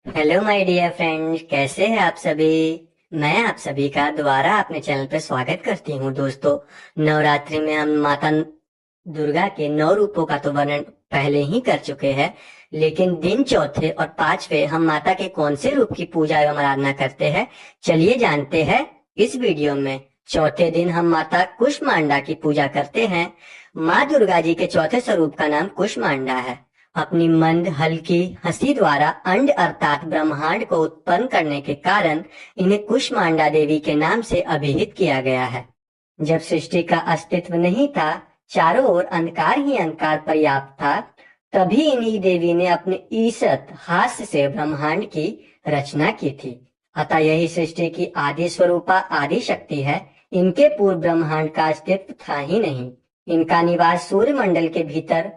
Hello my dear friends, कैसे हैं आप सभी। मैं आप सभी का दोबारा अपने चैनल पे स्वागत करती हूँ। दोस्तों, नवरात्रि में हम माता दुर्गा के 9 रूपों का तो वर्णन पहले ही कर चुके हैं, लेकिन दिन चौथे और पांचवे हम माता के कौन से रूप की पूजा एवं आराधना करते हैं, चलिए जानते हैं इस वीडियो में। चौथे दिन हम माता कुष्मांडा की पूजा करते हैं। माँ दुर्गा जी के चौथे स्वरूप का नाम कुष्मांडा है। अपनी मंद हल्की हंसी द्वारा अंड अर्थात ब्रह्मांड को उत्पन्न करने के कारण इन्हें कुष्मांडा देवी के नाम से अभिहित किया गया है। जब सृष्टि का अस्तित्व नहीं था, चारों ओर अंधकार ही अंधकार पर्याप्त था, तभी इन्हीं देवी ने अपने ईसत हास्य से ब्रह्मांड की रचना की थी। अतः यही सृष्टि की आदि स्वरूपा आदि शक्ति है। इनके पूर्व ब्रह्मांड का अस्तित्व था ही नहीं। इनका निवास सूर्य मंडल के भीतर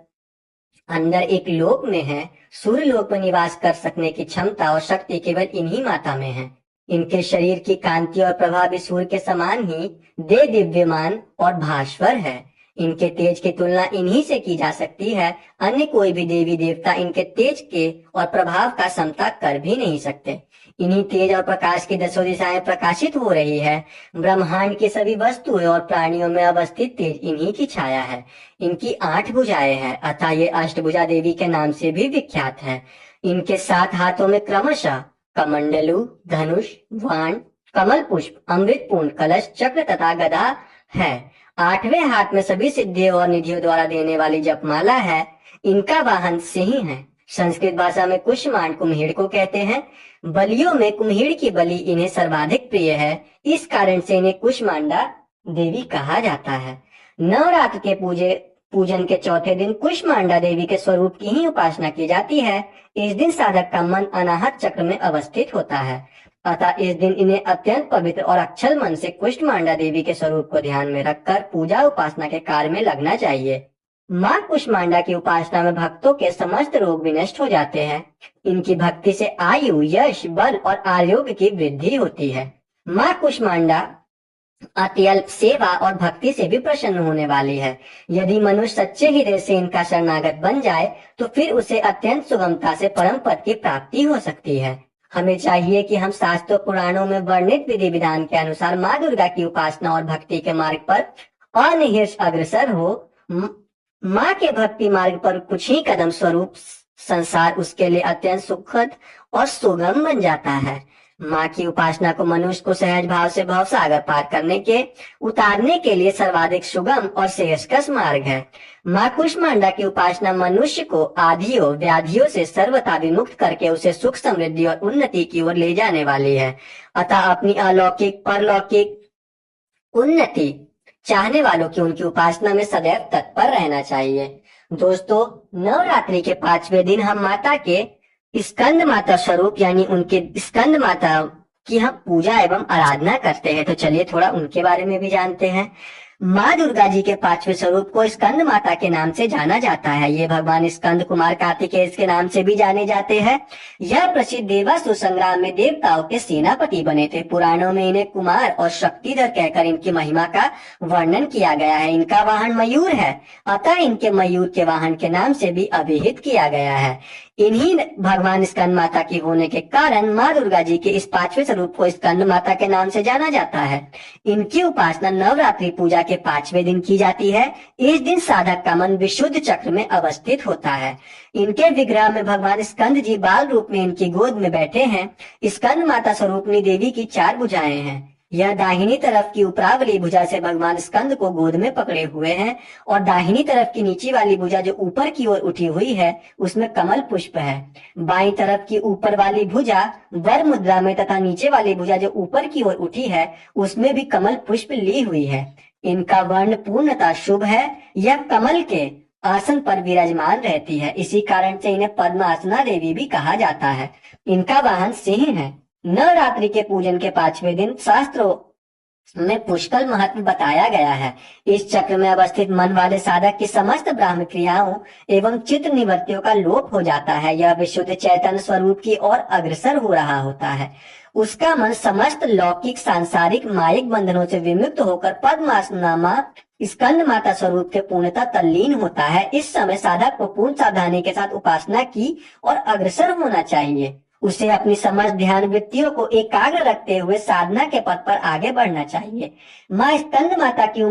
अंदर एक लोक में है। सूर्य लोक में निवास कर सकने की क्षमता और शक्ति केवल इन्हीं माता में है। इनके शरीर की कांति और प्रभा भी सूर्य के समान ही दे दिव्यमान और भास्वर है। इनके तेज की तुलना इन्हीं से की जा सकती है। अन्य कोई भी देवी देवता इनके तेज के और प्रभाव का समता कर भी नहीं सकते। इन्हीं तेज और प्रकाश की दसों दिशाएं प्रकाशित हो रही है। ब्रह्मांड की सभी वस्तुएं और प्राणियों में अवस्थित तेज इन्हीं की छाया है। इनकी 8 भुजाएं हैं, अतः ये अष्टभुजा देवी के नाम से भी विख्यात है। इनके 7 हाथों में क्रमशः कमंडलू, धनुष, बाण, कमल पुष्प, अमृत पूर्ण कलश, चक्र तथा गदा है। 8वें हाथ में सभी सिद्धियों और निधियों द्वारा देने वाली जपमाला है। इनका वाहन सिंह है। संस्कृत भाषा में कुष्मांड कुम्हीड़ को कहते हैं। बलियों में कुम्हीड़ की बलि इन्हें सर्वाधिक प्रिय है। इस कारण से इन्हें कुष्मांडा देवी कहा जाता है। नवरात्र के पूजन के चौथे दिन कुष्मांडा देवी के स्वरूप की ही उपासना की जाती है। इस दिन साधक का मन अनाहत चक्र में अवस्थित होता है। अतः इस दिन इन्हें अत्यंत पवित्र और अक्षल मन से कुष्मांडा देवी के स्वरूप को ध्यान में रखकर पूजा उपासना के कार्य में लगना चाहिए। माँ कुष्मांडा की उपासना में भक्तों के समस्त रोग विनष्ट हो जाते हैं। इनकी भक्ति से आयु, यश, बल और आरोग्य की वृद्धि होती है। माँ कुष्मांडा अत्यल्प सेवा और भक्ति से भी प्रसन्न होने वाली है। यदि मनुष्य सच्चे हृदय से इनका शरणागत बन जाए तो फिर उसे अत्यंत सुगमता से परम पद की प्राप्ति हो सकती है। हमें चाहिए कि हम शास्त्रों पुराणों में वर्णित विधि विधान के अनुसार माँ दुर्गा की उपासना और भक्ति के मार्ग पर अनिहर्ष अग्रसर हो। माँ के भक्ति मार्ग पर कुछ ही कदम स्वरूप संसार उसके लिए अत्यंत सुखद और सुगम बन जाता है। माँ की उपासना को मनुष्य को सहज भाव से भव सागर पार करने के उतारने के लिए सर्वाधिक सुगम और श्रेयस्कर मार्ग है। माँ कुष्मांडा की उपासना मनुष्य को आधियों व्याधियों से सर्वथा विमुक्त करके उसे सुख, समृद्धि और उन्नति की ओर ले जाने वाली है। अतः अपनी अलौकिक परलौकिक उन्नति चाहने वालों की उनकी उपासना में सदैव तत्पर रहना चाहिए। दोस्तों, नवरात्रि के 5वें दिन हम माता के स्कंद माता स्वरूप यानी उनके स्कंद माता की हम पूजा एवं आराधना करते हैं। तो चलिए थोड़ा उनके बारे में भी जानते हैं। माँ दुर्गा जी के 5वें स्वरूप को स्कंद माता के नाम से जाना जाता है। ये भगवान स्कंद कुमार कार्तिकेय के नाम से भी जाने जाते हैं। यह प्रसिद्ध देवासुर संग्राम में देवताओं के सेनापति बने थे। पुराणों में इन्हें कुमार और शक्तिधर कहकर इनकी महिमा का वर्णन किया गया है। इनका वाहन मयूर है, अतः इनके मयूर के वाहन के नाम से भी अभिहित किया गया है। इन्हीं भगवान स्कंद माता की होने के कारण माँ दुर्गा जी के इस 5वें स्वरूप को स्कंद माता के नाम से जाना जाता है। इनकी उपासना नवरात्रि पूजा के 5वें दिन की जाती है। इस दिन साधक का मन विशुद्ध चक्र में अवस्थित होता है। इनके विग्रह में भगवान स्कंद जी बाल रूप में इनकी गोद में बैठे हैं। स्कंद माता स्वरूपनी देवी की 4 भुजाएं हैं। यह दाहिनी तरफ की ऊपरावली भुजा से भगवान स्कंद को गोद में पकड़े हुए हैं और दाहिनी तरफ की नीची वाली भुजा जो ऊपर की ओर उठी हुई है उसमें कमल पुष्प है। बाईं तरफ की ऊपर वाली भुजा वर मुद्रा में तथा नीचे वाली भुजा जो ऊपर की ओर उठी है उसमें भी कमल पुष्प ली हुई है। इनका वर्ण पूर्णतः शुभ है। यह कमल के आसन पर विराजमान रहती है। इसी कारण से इन्हें पद्मासना देवी भी कहा जाता है। इनका वाहन सिंह है। नवरात्रि के पूजन के 5वें दिन शास्त्रों में पुष्कल महत्व बताया गया है। इस चक्र में अवस्थित मन वाले साधक की समस्त ब्राह्म क्रियाओं एवं चित्त निवृत्तियों का लोप हो जाता है। यह विशुद्ध चैतन्य स्वरूप की ओर अग्रसर हो रहा होता है। उसका मन समस्त लौकिक सांसारिक मायिक बंधनों से विमुक्त होकर पद्मासना स्कंद माता स्वरूप के पूर्णतः तल्लीन होता है। इस समय साधक को पूर्ण सावधानी के साथ उपासना की और अग्रसर होना चाहिए। उसे अपनी समझ ध्यान वृत्तियों को एकाग्र रखते हुए साधना के पथ पर आगे बढ़ना चाहिए। माँ स्कंद माता की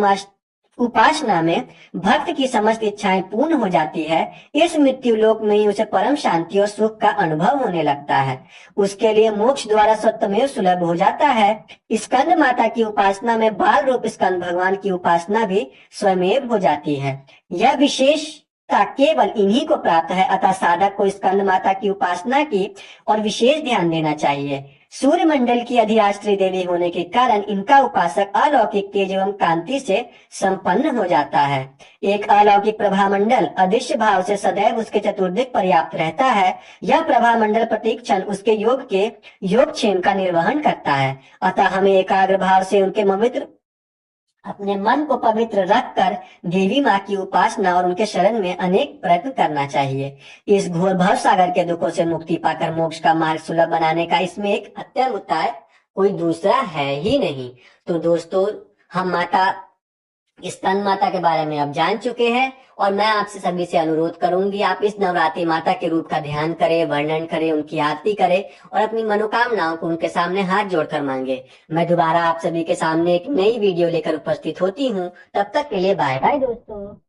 उपासना में भक्त की समस्त इच्छाएं पूर्ण हो जाती है। इस मृत्यु लोक में ही उसे परम शांति और सुख का अनुभव होने लगता है। उसके लिए मोक्ष द्वारा स्वतमेव सुलभ हो जाता है। स्कंद माता की उपासना में बाल रूप स्कंद भगवान की उपासना भी स्वयमेव हो जाती है। यह विशेषता केवल इन्हीं को प्राप्त है, अतः साधक को स्कंद माता की उपासना की और विशेष ध्यान देना चाहिए। सूर्य मंडल की अधिष्ठात्री देवी होने के कारण इनका उपासक अलौकिक तेज एवं कांति से संपन्न हो जाता है। एक अलौकिक प्रभा मंडल अदृश्य भाव से सदैव उसके चतुर्दिक पर्याप्त रहता है। यह प्रभा मंडल प्रत्येक क्षण उसके योगक्षेम का निर्वहन करता है। अतः हमें एकाग्र भाव से अपने मन को पवित्र रखकर देवी माँ की उपासना और उनके शरण में अनेक प्रयत्न करना चाहिए। इस घोर भव सागर के दुखों से मुक्ति पाकर मोक्ष का मार्ग सुलभ बनाने का इसमें एक अत्यंत उपाय कोई दूसरा है ही नहीं। तो दोस्तों, हम स्कंद माता के बारे में अब जान चुके हैं और मैं आपसे सभी से अनुरोध करूंगी, आप इस नवरात्रि माता के रूप का ध्यान करें, वर्णन करें, उनकी आरती करें और अपनी मनोकामनाओं को उनके सामने हाथ जोड़कर मांगे। मैं दोबारा आप सभी के सामने एक नई वीडियो लेकर उपस्थित होती हूँ। तब तक के लिए बाय बाय दोस्तों।